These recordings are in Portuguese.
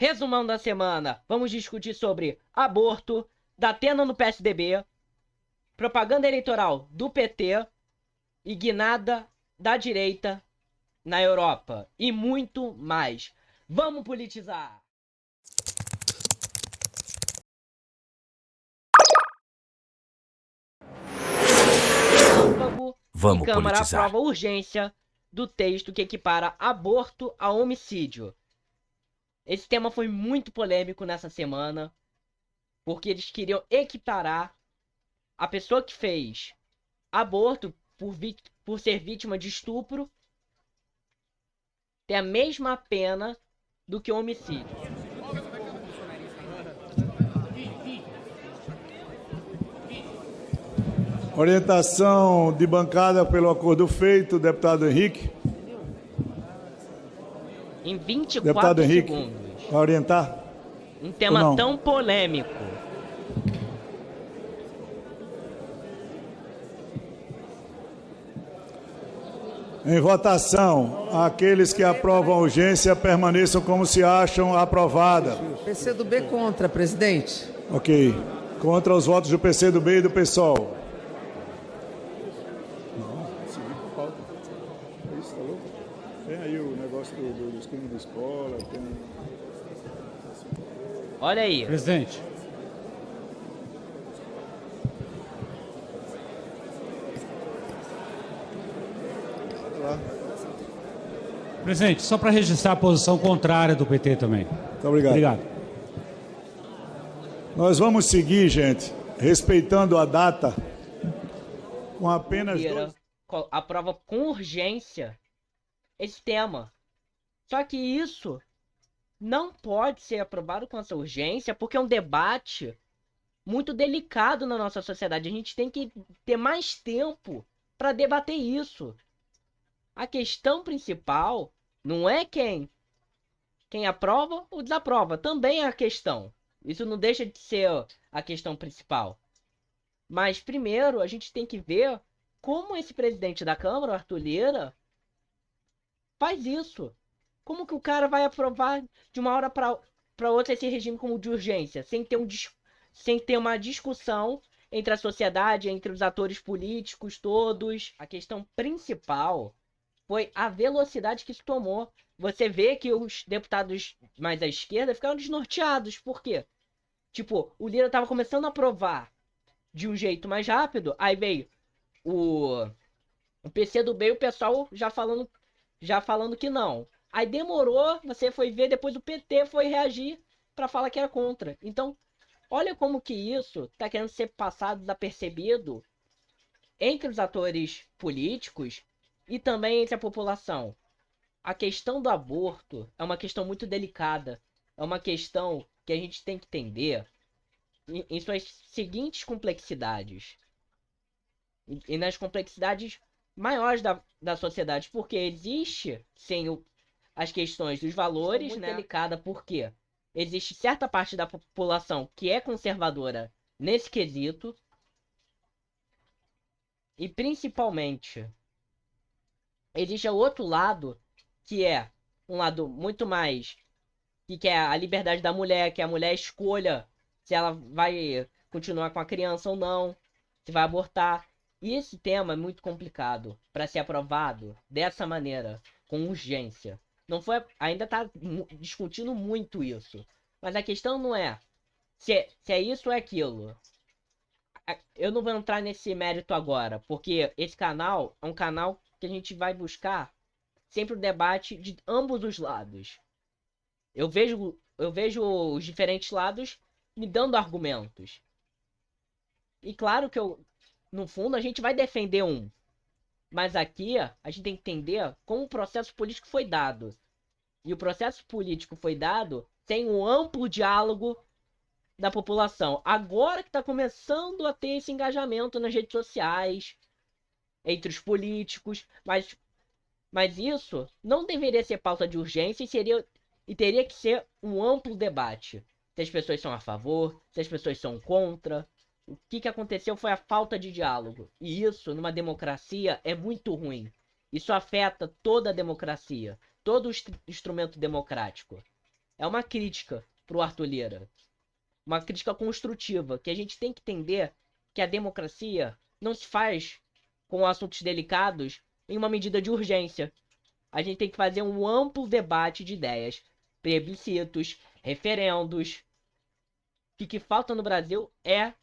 Resumão da semana, vamos discutir sobre aborto, Datena no PSDB, propaganda eleitoral do PT e guinada da direita na Europa e muito mais. Vamos politizar! Vamos e Câmara politizar. aprova a urgência do texto que equipara aborto a homicídio. Esse tema foi muito polêmico nessa semana, porque eles queriam equiparar a pessoa que fez aborto por ser vítima de estupro ter a mesma pena do que o homicídio. Orientação de bancada pelo acordo feito, deputado Henrique. Em 24 Deputado Henrique, segundos. vai orientar? Um tema tão polêmico. Em votação, aqueles que aprovam a urgência permaneçam como se acham aprovada. PCdoB contra, presidente. Ok. Contra os votos do PCdoB e do PSOL. Tem aí o negócio dos crimes da escola. Olha aí. Presidente. Presidente, só para registrar a posição contrária do PT também. Muito obrigado. Obrigado. Nós vamos seguir, gente, respeitando a data, com apenas aprova com urgência esse tema. Só que isso não pode ser aprovado com essa urgência, porque é um debate muito delicado na nossa sociedade. A gente tem que ter mais tempo para debater isso. A questão principal não é quem aprova ou desaprova. Também é a questão. Isso não deixa de ser a questão principal. Mas primeiro a gente tem que ver como esse presidente da Câmara, Arthur Lira, faz isso. Como que o cara vai aprovar de uma hora para outra esse regime como de urgência, sem ter uma discussão entre a sociedade, entre os atores políticos todos? A questão principal foi a velocidade que isso tomou. Você vê que os deputados mais à esquerda ficaram desnorteados. Por quê? Tipo, o Lira tava começando a aprovar de um jeito mais rápido, aí veio o PCdoB e o pessoal já falando que não. Aí demorou, você foi ver, depois o PT foi reagir para falar que era contra. Então, olha como que isso tá querendo ser passado desapercebido entre os atores políticos e também entre a população. A questão do aborto é uma questão muito delicada. É uma questão que a gente tem que entender em suas seguintes complexidades. E nas complexidades maiores da sociedade. Porque existe, sem as questões dos valores, muito delicada, porque existe certa parte da população que é conservadora nesse quesito. E principalmente existe o outro lado, que é um lado muito mais que quer a liberdade da mulher, que a mulher escolha se ela vai continuar com a criança ou não, se vai abortar. E esse tema é muito complicado para ser aprovado dessa maneira, com urgência. Não foi, ainda está discutindo muito isso. Mas a questão não é se é isso ou é aquilo. Eu não vou entrar nesse mérito agora, porque esse canal é um canal que a gente vai buscar sempre o debate de ambos os lados. Eu vejo os diferentes lados me dando argumentos. E claro que no fundo a gente vai defender um. Mas aqui a gente tem que entender como o processo político foi dado. E o processo político foi dado sem um amplo diálogo da população. Agora que está começando a ter esse engajamento nas redes sociais, entre os políticos, mas isso não deveria ser pauta de urgência e teria que ser um amplo debate. Se as pessoas são a favor, se as pessoas são contra. O que aconteceu foi a falta de diálogo. E isso, numa democracia, é muito ruim. Isso afeta toda a democracia, todo o instrumento democrático. é uma crítica pro Arthur Lira. Uma crítica construtiva, que a gente tem que entender que a democracia não se faz com assuntos delicados em uma medida de urgência. A gente tem que fazer um amplo debate de ideias, plebiscitos, referendos. O que falta no Brasil é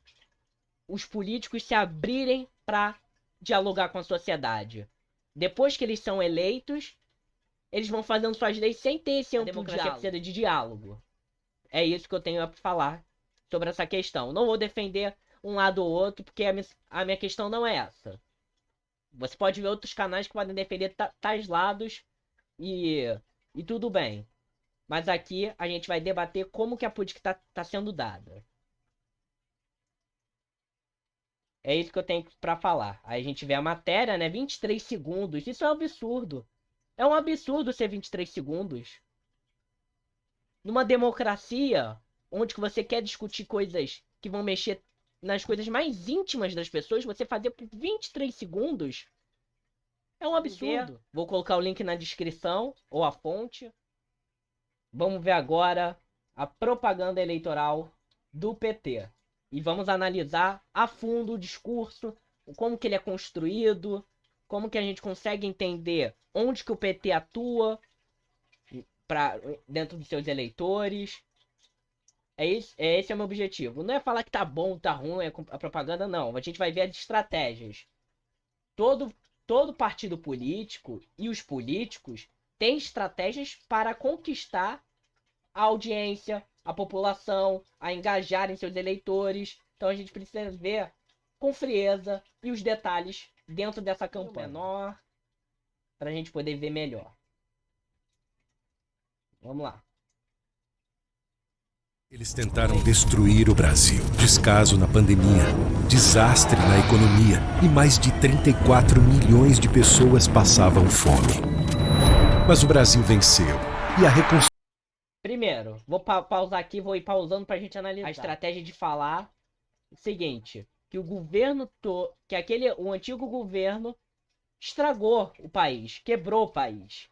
os políticos se abrirem para dialogar com a sociedade. Depois que eles são eleitos, eles vão fazendo suas leis sem ter esse amplo diálogo. A democracia precisa de diálogo. É isso que eu tenho a falar sobre essa questão. Não vou defender um lado ou outro, porque a minha questão não é essa. Você pode ver outros canais que podem defender tais lados e tudo bem. Mas aqui a gente vai debater como que a política tá sendo dada. É isso que eu tenho pra falar. Aí a gente vê a matéria, né? 23 segundos. Isso é um absurdo. É um absurdo ser 23 segundos. Numa democracia, onde que você quer discutir coisas que vão mexer nas coisas mais íntimas das pessoas, você fazer por 23 segundos é um absurdo. Vou colocar o link na descrição, ou a fonte. Vamos ver agora a propaganda eleitoral do PT. E vamos analisar a fundo o discurso, como que ele é construído, como que a gente consegue entender onde que o PT atua dentro dos seus eleitores. Esse é o meu objetivo. Não é falar que tá bom, tá ruim, a propaganda, não. A gente vai ver as estratégias. Todo partido político e os políticos têm estratégias para conquistar a audiência, a população, a engajar em seus eleitores. Então a gente precisa ver com frieza e os detalhes dentro dessa campanha menor para a gente poder ver melhor. Vamos lá. Eles tentaram destruir o Brasil. Descaso na pandemia, desastre na economia e mais de 34 milhões de pessoas passavam fome. Mas o Brasil venceu e a reconstrução... Primeiro, vou pausar aqui, vou ir pausando pra gente analisar. A estratégia de falar o seguinte, que o governo, o antigo governo estragou o país, quebrou o país.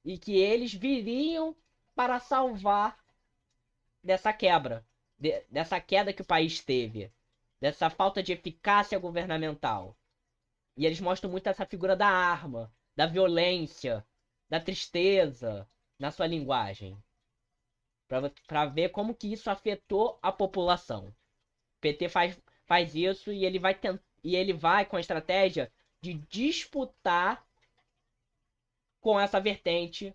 E que eles viriam para salvar dessa quebra, dessa queda que o país teve, dessa falta de eficácia governamental. E eles mostram muito essa figura da arma, da violência, da tristeza na sua linguagem. Para ver como que isso afetou a população. O PT faz isso e ele vai com a estratégia de disputar com essa vertente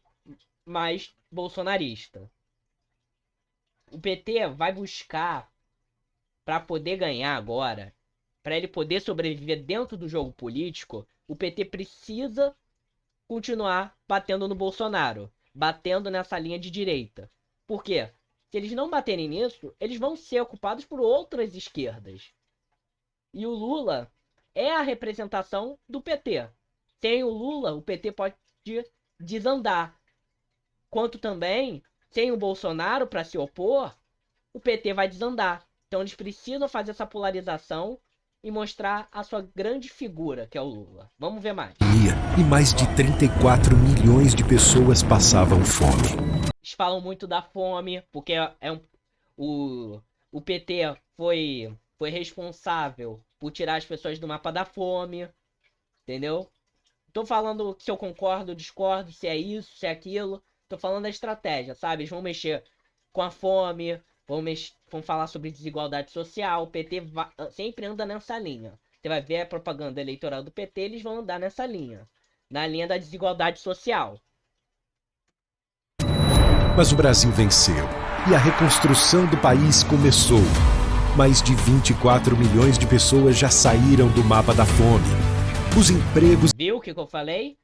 mais bolsonarista. O PT vai buscar, para poder ganhar agora, para ele poder sobreviver dentro do jogo político, o PT precisa continuar batendo no Bolsonaro, batendo nessa linha de direita. Por quê? Se eles não baterem nisso, eles vão ser ocupados por outras esquerdas. E o Lula é a representação do PT. Sem o Lula, o PT pode desandar. Quanto também, sem o Bolsonaro para se opor, o PT vai desandar. Então eles precisam fazer essa polarização e mostrar a sua grande figura, que é o Lula. Vamos ver mais. E mais de 34 milhões de pessoas passavam fome. Eles falam muito da fome, porque o PT foi responsável por tirar as pessoas do mapa da fome, entendeu? Tô falando se eu concordo, discordo, se é isso, se é aquilo. Tô falando da estratégia, sabe? Eles vão mexer com a fome, vão falar sobre desigualdade social. O PT sempre anda nessa linha. Você vai ver a propaganda eleitoral do PT, eles vão andar nessa linha. Na linha da desigualdade social. Mas o Brasil venceu e a reconstrução do país começou. Mais de 24 milhões de pessoas já saíram do mapa da fome. Os empregos... Viu o que eu falei?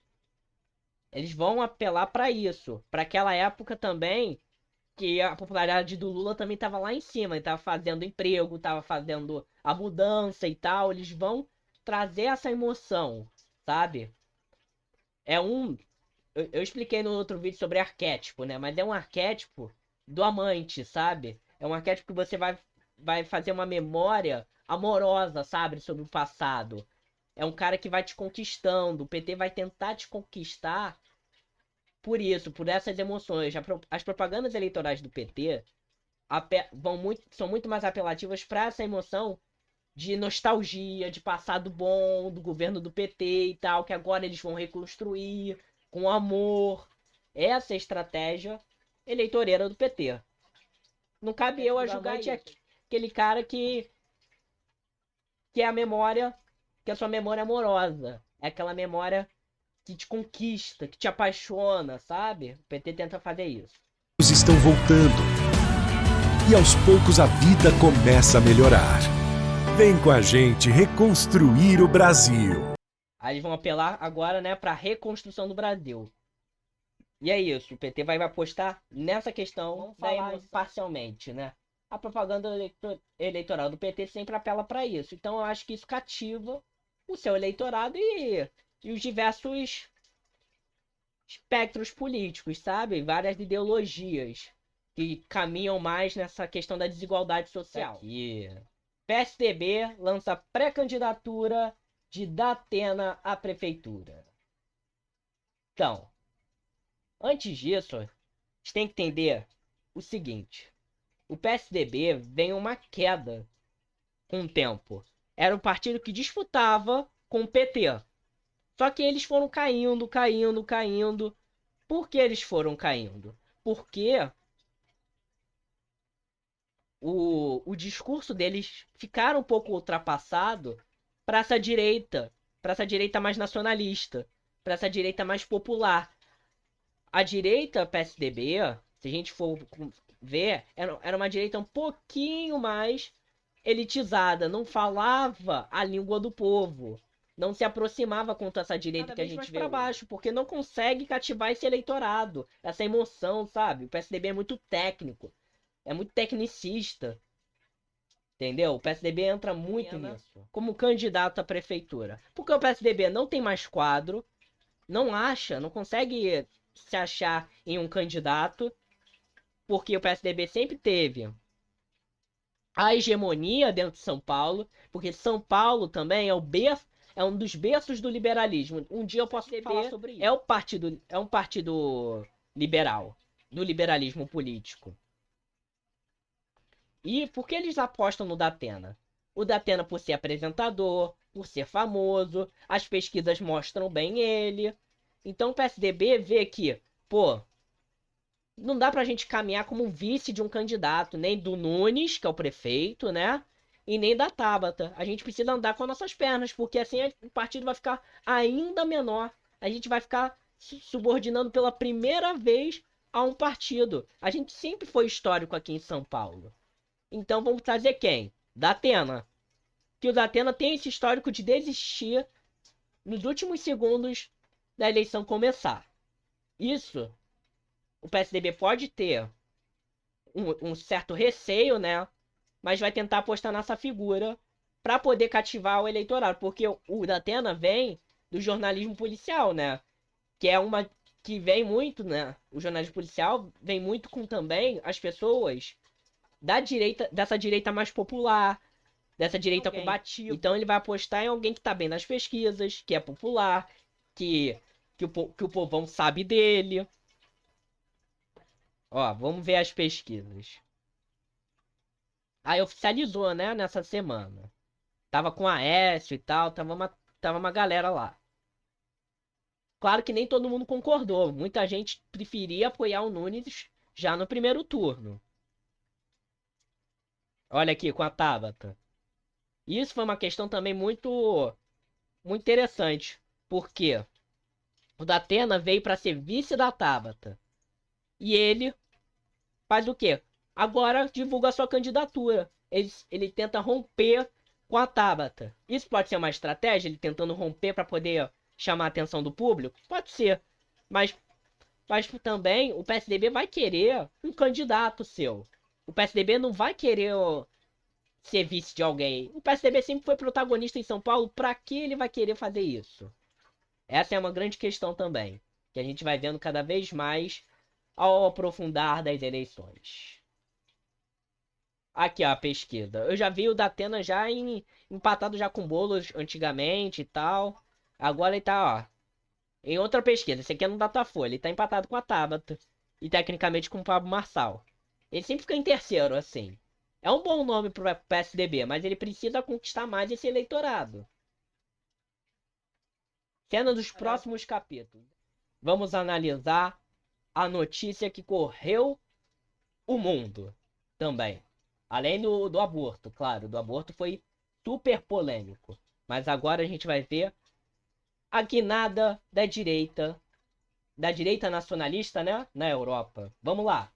Eles vão apelar para isso. Para aquela época também, que a popularidade do Lula também estava lá em cima. Ele estava fazendo emprego, estava fazendo a mudança e tal. Eles vão trazer essa emoção, sabe? Eu expliquei no outro vídeo sobre arquétipo, né? Mas é um arquétipo do amante, sabe? É um arquétipo que você vai fazer uma memória amorosa, sabe? Sobre o passado. É um cara que vai te conquistando. O PT vai tentar te conquistar por isso, por essas emoções. As propagandas eleitorais do PT são muito mais apelativas para essa emoção de nostalgia, de passado bom, do governo do PT e tal, que agora eles vão reconstruir com amor. Essa é a estratégia eleitoreira do PT. Não cabe eu a julgar aquele cara que é a memória, que é a sua memória amorosa. É aquela memória que te conquista, que te apaixona, sabe? O PT tenta fazer isso. Estão voltando. E aos poucos a vida começa a melhorar. Vem com a gente reconstruir o Brasil. Aí eles vão apelar agora, né, pra reconstrução do Brasil. E é isso, o PT vai apostar nessa questão parcialmente, né? A propaganda eleitoral do PT sempre apela para isso. Então eu acho que isso cativa o seu eleitorado e os diversos espectros políticos, sabe? Várias ideologias que caminham mais nessa questão da desigualdade social. Aqui. PSDB lança pré-candidatura de Datena à prefeitura. Então, antes disso, a gente tem que entender o seguinte. O PSDB vem uma queda com o tempo. Era um partido que disputava com o PT. Só que eles foram caindo. Por que eles foram caindo? Porque o discurso deles ficaram um pouco ultrapassado para essa direita mais nacionalista, para essa direita mais popular. A direita PSDB, se a gente for ver, era uma direita um pouquinho mais elitizada, não falava a língua do povo, não se aproximava contra essa direita que a gente vê para baixo, porque não consegue cativar esse eleitorado, essa emoção, sabe? O PSDB é muito técnico, é muito tecnicista, entendeu? O PSDB entra muito nisso, como candidato à prefeitura, porque o PSDB não tem mais quadro, não consegue se achar em um candidato, porque o PSDB sempre teve a hegemonia dentro de São Paulo, porque São Paulo também é um dos berços do liberalismo. Um dia eu posso falar sobre isso. É um partido liberal, do liberalismo político. E por que eles apostam no Datena? O Datena por ser apresentador, por ser famoso, as pesquisas mostram bem ele. Então o PSDB vê que, pô, não dá pra gente caminhar como vice de um candidato, nem do Nunes, que é o prefeito, né? E nem da Tabata. A gente precisa andar com as nossas pernas, porque assim o partido vai ficar ainda menor. A gente vai ficar se subordinando pela primeira vez a um partido. A gente sempre foi histórico aqui em São Paulo. Então vamos trazer quem? Datena. Que o Datena tem esse histórico de desistir nos últimos segundos da eleição começar. Isso o PSDB pode ter um certo receio, né? Mas vai tentar apostar nessa figura para poder cativar o eleitorado. Porque o Datena vem do jornalismo policial, né? Que é uma que vem muito, né? O jornalismo policial vem muito com também as pessoas da direita, dessa direita mais popular, dessa direita combativa. Então ele vai apostar em alguém que tá bem nas pesquisas, que é popular, que o povão sabe dele. Ó, vamos ver as pesquisas. Aí oficializou, né, nessa semana. Tava com a Aécio e tal, tava uma galera lá. Claro que nem todo mundo concordou. Muita gente preferia apoiar o Nunes já no primeiro turno. Olha aqui com a Tabata. Isso foi uma questão também muito interessante. Porque o Datena veio para ser vice da Tabata. E ele faz o quê? Agora divulga a sua candidatura. Ele tenta romper com a Tabata. Isso pode ser uma estratégia, ele tentando romper para poder chamar a atenção do público? Pode ser. Mas também o PSDB vai querer um candidato seu. O PSDB não vai querer ser vice de alguém. O PSDB sempre foi protagonista em São Paulo. Pra que ele vai querer fazer isso? Essa é uma grande questão também. Que a gente vai vendo cada vez mais ao aprofundar das eleições. Aqui ó, a pesquisa. Eu já vi o Datena já empatado já com Boulos antigamente e tal. Agora ele tá, ó, Em outra pesquisa, esse aqui é no Datafolha, ele tá empatado com a Tabata e tecnicamente com o Pablo Marçal. Ele sempre fica em terceiro, assim. É um bom nome pro PSDB, mas ele precisa conquistar mais esse eleitorado. Cena dos próximos capítulos. Vamos analisar a notícia que correu o mundo também. Além do aborto, claro. Do aborto foi super polêmico. Mas agora a gente vai ver a guinada da direita nacionalista, né? Na Europa. Vamos lá.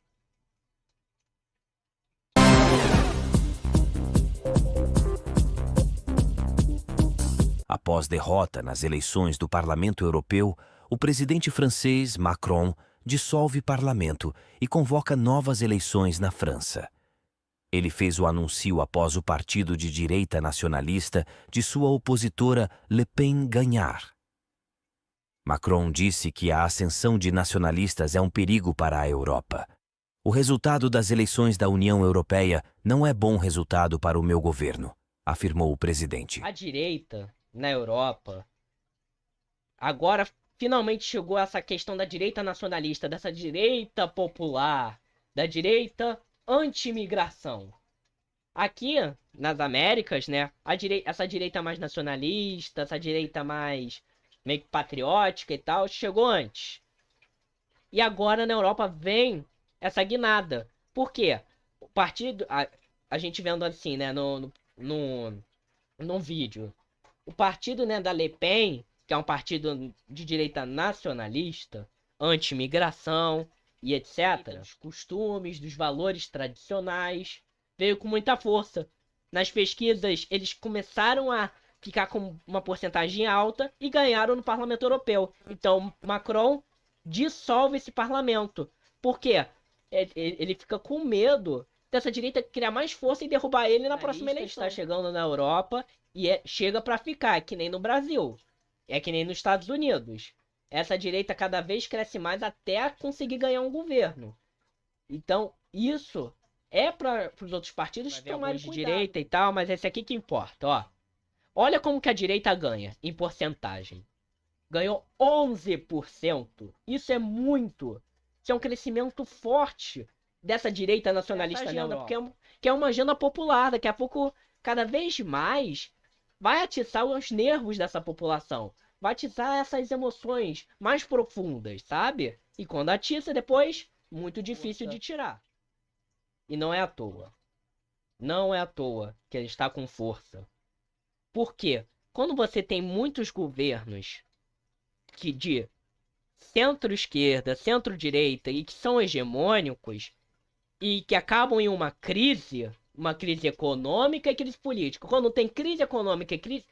Após derrota nas eleições do Parlamento Europeu, o presidente francês Macron dissolve parlamento e convoca novas eleições na França. Ele fez o anúncio após o partido de direita nacionalista de sua opositora Le Pen ganhar. Macron disse que a ascensão de nacionalistas é um perigo para a Europa. O resultado das eleições da União Europeia não é bom resultado para o meu governo, afirmou o presidente. A direita na Europa agora finalmente chegou essa questão da direita nacionalista, dessa direita popular, da direita anti-imigração. Aqui nas Américas, né, essa direita mais nacionalista, essa direita mais meio que patriótica e tal, chegou antes. E agora na Europa vem essa guinada. Por quê? O partido, a gente vendo assim, né, no vídeo, o partido, né, da Le Pen, que é um partido de direita nacionalista, anti-imigração e etc., dos costumes, dos valores tradicionais, veio com muita força. Nas pesquisas, eles começaram a ficar com uma porcentagem alta e ganharam no Parlamento Europeu. Então, Macron dissolve esse parlamento. Por quê? Ele fica com medo dessa direita criar mais força e derrubar ele na próxima eleição. Está chegando na Europa e chega para ficar, é que nem no Brasil. É que nem nos Estados Unidos. Essa direita cada vez cresce mais até conseguir ganhar um governo. Então, isso é para os outros partidos tomarem de direita e tal, mas esse aqui que importa, ó. Olha como que a direita ganha em porcentagem. Ganhou 11%. Isso é muito. Isso é um crescimento forte dessa direita nacionalista na Europa. Porque é uma agenda popular. Daqui a pouco, cada vez mais, vai atiçar os nervos dessa população. Vai atiçar essas emoções mais profundas, sabe? E quando atiça, depois, muito difícil de tirar. E não é à toa. Não é à toa que ele está com força. Por quê? Quando você tem muitos governos de centro-esquerda, centro-direita e que são hegemônicos e que acabam em uma crise econômica e crise política. Quando tem crise econômica e crise...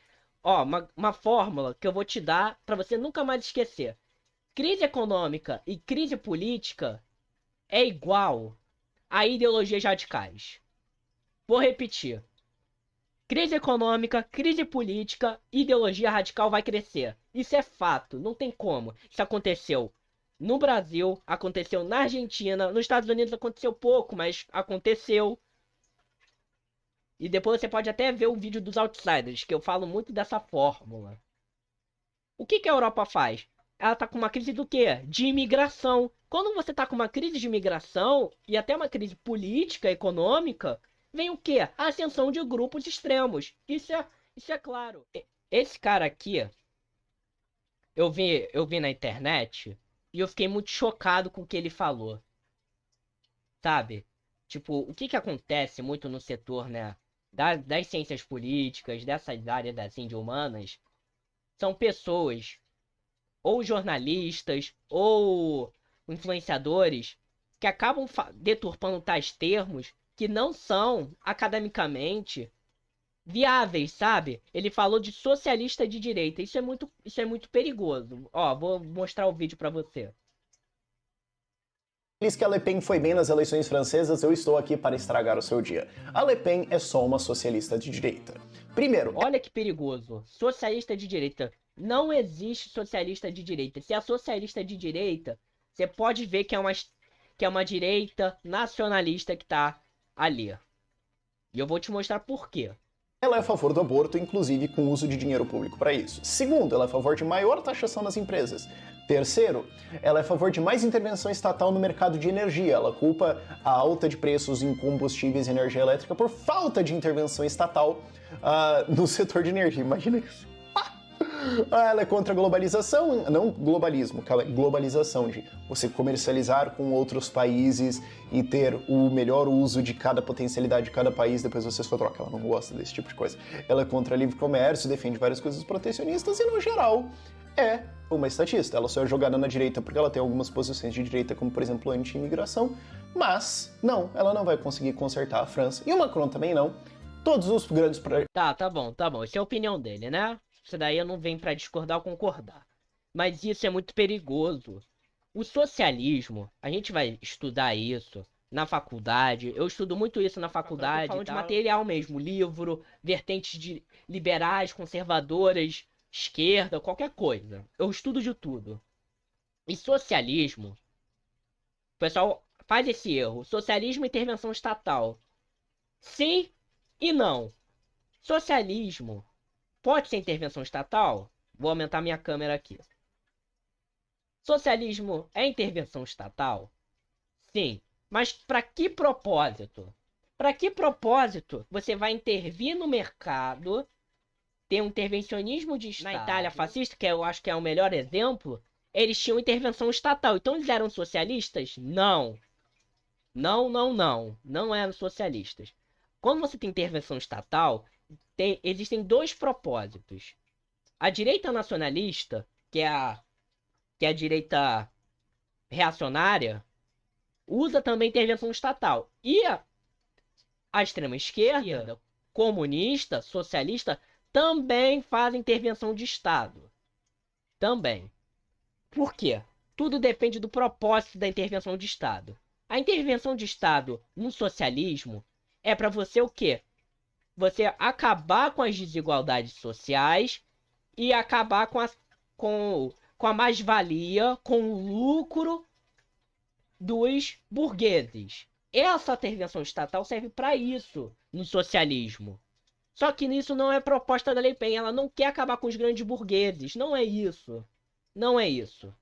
Ó, uma fórmula que eu vou te dar para você nunca mais esquecer. Crise econômica e crise política é igual a ideologias radicais. Vou repetir. Crise econômica, crise política, ideologia radical vai crescer. Isso é fato, não tem como. Isso aconteceu no Brasil, aconteceu na Argentina, nos Estados Unidos aconteceu pouco, mas aconteceu. E depois você pode até ver o vídeo dos Outsiders, que eu falo muito dessa fórmula. O que a Europa faz? Ela tá com uma crise do quê? De imigração. Quando você tá com uma crise de imigração, e até uma crise política, econômica, vem o quê? A ascensão de grupos extremos. Isso é claro. Esse cara aqui, eu vi na internet, e eu fiquei muito chocado com o que ele falou. Sabe? Tipo, o que acontece muito no setor, né? Das ciências políticas, dessas áreas assim, de humanas, são pessoas, ou jornalistas, ou influenciadores, que acabam deturpando tais termos que não são academicamente viáveis, sabe? Ele falou de socialista de direita. Isso é muito perigoso. Ó, vou mostrar o vídeo pra você. Diz que a Le Pen foi bem nas eleições francesas, eu estou aqui para estragar o seu dia. A Le Pen é só uma socialista de direita. Primeiro... Olha que perigoso. Socialista de direita. Não existe socialista de direita. Se é socialista de direita, você pode ver que é uma direita nacionalista que tá ali. E eu vou te mostrar por quê. Ela é a favor do aborto, inclusive com uso de dinheiro público para isso. Segundo, ela é a favor de maior taxação nas empresas. Terceiro, ela é a favor de mais intervenção estatal no mercado de energia. Ela culpa a alta de preços em combustíveis e energia elétrica por falta de intervenção estatal no setor de energia. Imagina isso. Ela é contra a globalização, não globalismo, globalização de você comercializar com outros países e ter o melhor uso de cada potencialidade de cada país, depois você só troca. Ela não gosta desse tipo de coisa. Ela é contra livre comércio, defende várias coisas protecionistas e, no geral, é uma estatista. Ela só é jogada na direita porque ela tem algumas posições de direita, como, por exemplo, anti-imigração, mas, não, ela não vai conseguir consertar a França. E o Macron também não. Todos os grandes... Tá bom. Essa é a opinião dele, né? Isso daí eu não venho pra discordar ou concordar. Mas isso é muito perigoso. O socialismo, a gente vai estudar isso na faculdade. Eu estudo muito isso na faculdade. Falando de material mesmo, livro, vertentes de liberais, conservadoras, esquerda, qualquer coisa. Eu estudo de tudo. E socialismo, o pessoal faz esse erro. Socialismo e intervenção estatal. Sim e não. Socialismo pode ser intervenção estatal? Vou aumentar minha câmera aqui. Socialismo é intervenção estatal? Sim. Mas para que propósito? Para que propósito você vai intervir no mercado, ter um intervencionismo de Estado? Na Itália fascista, que eu acho que é o melhor exemplo, eles tinham intervenção estatal. Então eles eram socialistas? Não. Não eram socialistas. Quando você tem intervenção estatal, existem dois propósitos. A direita nacionalista, que é a direita reacionária, usa também intervenção estatal. E a extrema esquerda, comunista, socialista, também faz intervenção de Estado. Também. Por quê? Tudo depende do propósito da intervenção de Estado. A intervenção de Estado no socialismo é para você o quê? Você acabar com as desigualdades sociais e acabar com a mais-valia, com o lucro dos burgueses. Essa intervenção estatal serve para isso no socialismo. Só que nisso não é proposta da Le Pen. Ela não quer acabar com os grandes burgueses. Não é isso. Não é isso.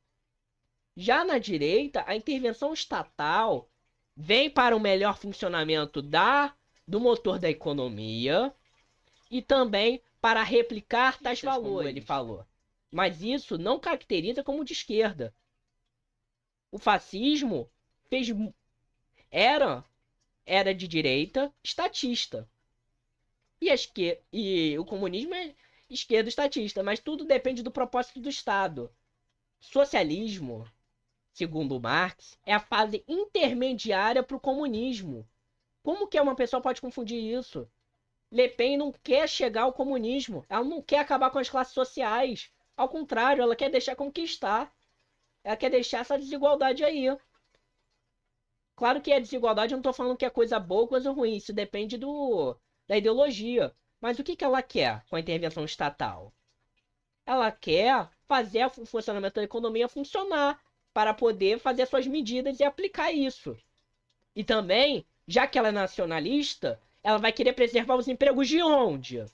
Já na direita, a intervenção estatal vem para o melhor funcionamento do motor da economia e também para replicar tais valores, como ele falou. Mas isso não caracteriza como de esquerda. O fascismo era de direita estatista. E o comunismo é esquerda estatista, mas tudo depende do propósito do Estado. Socialismo, segundo Marx, é a fase intermediária para o comunismo. Como que uma pessoa pode confundir isso? Le Pen não quer chegar ao comunismo. Ela não quer acabar com as classes sociais. Ao contrário, ela quer deixar como que está. Ela quer deixar essa desigualdade aí. Claro que a desigualdade, eu não estou falando que é coisa boa ou coisa ruim. Isso depende da ideologia. Mas o que ela quer com a intervenção estatal? Ela quer fazer o funcionamento da economia funcionar para poder fazer suas medidas e aplicar isso. E também, já que ela é nacionalista, ela vai querer preservar os empregos de onde?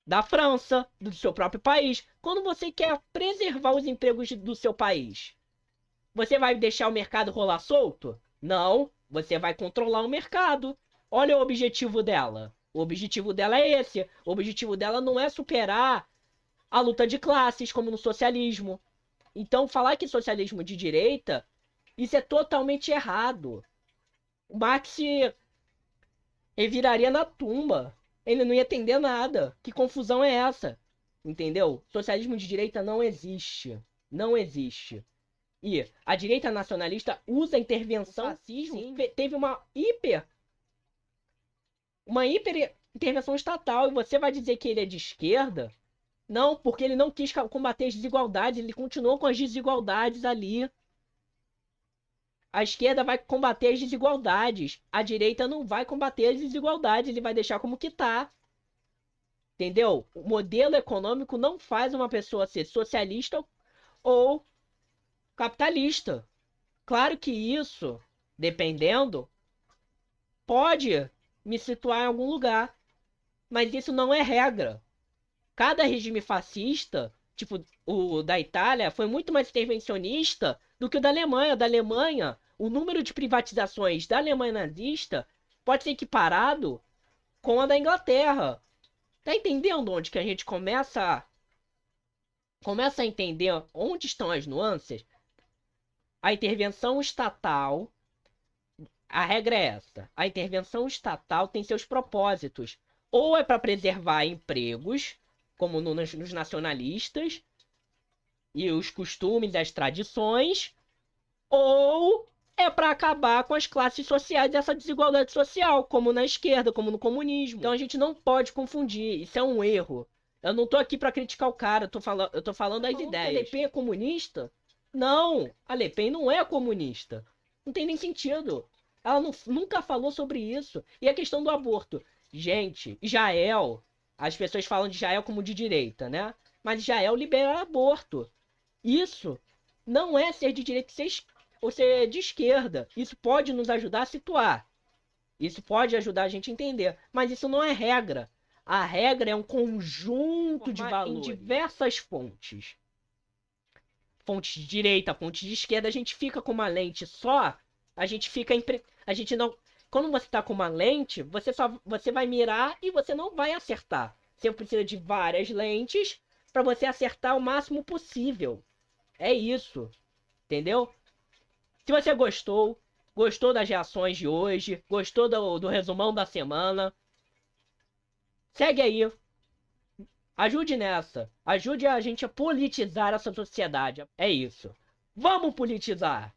Da França, do seu próprio país. Quando você quer preservar os empregos do seu país, você vai deixar o mercado rolar solto? Não, você vai controlar o mercado. Olha o objetivo dela. O objetivo dela é esse. O objetivo dela não é superar a luta de classes, como no socialismo. Então, falar que socialismo de direita, isso é totalmente errado. O Marx viraria na tumba. Ele não ia entender nada. Que confusão é essa? Entendeu? Socialismo de direita não existe. Não existe. E a direita nacionalista usa a intervenção. O fascismo teve uma hiper intervenção estatal. E você vai dizer que ele é de esquerda? Não, porque ele não quis combater as desigualdades. Ele continuou com as desigualdades ali. A esquerda vai combater as desigualdades. A direita não vai combater as desigualdades. Ele vai deixar como que tá. Entendeu? O modelo econômico não faz uma pessoa ser socialista ou capitalista. Claro que isso, dependendo, pode me situar em algum lugar. Mas isso não é regra. Cada regime fascista, tipo o da Itália foi muito mais intervencionista do que o da Alemanha. Da Alemanha, o número de privatizações da Alemanha nazista pode ser equiparado com a da Inglaterra. Tá entendendo onde que a gente começa a entender onde estão as nuances? A intervenção estatal, a regra é essa. A intervenção estatal tem seus propósitos. Ou é para preservar empregos, como nos nacionalistas, e os costumes, as tradições, ou é para acabar com as classes sociais e essa desigualdade social, como na esquerda, como no comunismo. Então a gente não pode confundir, isso é um erro. Eu não tô aqui para criticar o cara, eu tô falando das ideias. A Le Pen é comunista? Não, a Le Pen não é comunista. Não tem nem sentido. Ela nunca falou sobre isso. E a questão do aborto. Gente, Israel, as pessoas falam de Israel como de direita, né? Mas Israel libera aborto. Isso não é ser de direita ou ser de esquerda. Isso pode nos ajudar a situar. Isso pode ajudar a gente a entender. Mas isso não é regra. A regra é um conjunto de valores em diversas fontes. Fontes de direita, fontes de esquerda, a gente fica com uma lente só. A gente não. Quando você tá com uma lente, você vai mirar e você não vai acertar. Você precisa de várias lentes para você acertar o máximo possível. É isso. Entendeu? Se você gostou das reações de hoje, gostou do resumão da semana, segue aí. Ajude nessa. Ajude a gente a politizar essa sociedade. É isso. Vamos politizar!